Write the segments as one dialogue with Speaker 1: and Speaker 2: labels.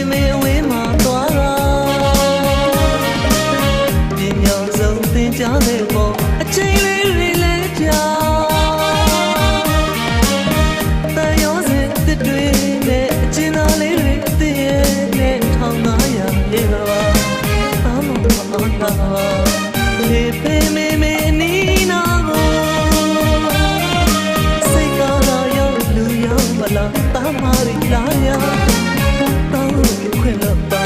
Speaker 1: မ ကြားတဲ့ပေါ်အချိန်လေးတွေလဲကြာတန်ရောစင်တစ်တွေနဲ့အကျဉ်းသားလေးတွေအသေးရဲ့နဲ့1500ရေပါဘာမှမအားလာလေပေမေမေနီနာကိုစိတ်ကောင်းတော့ရောက်လူရောက်မလားတာမာရီလာရတောင်းလို့ခွင့်လို့ပါ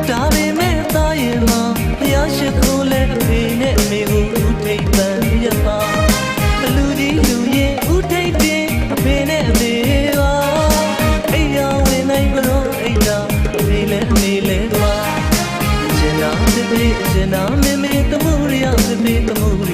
Speaker 1: ဒါပေမဲ့သားရင်မှာဖျားရှိခိုးလဲအဖေနဲ့အမေကိုဦးထိပ်ပန်ရပါလူကြီးလူရင်ဦးထိပ်တင်အဖေနဲ့အမေပါအိမ်ရောဝင်နိုင်ကြတော့အိမ်သာအဖေနဲ့အမေလဲပါကျင်နာမေမေတမှုရရမေတမှု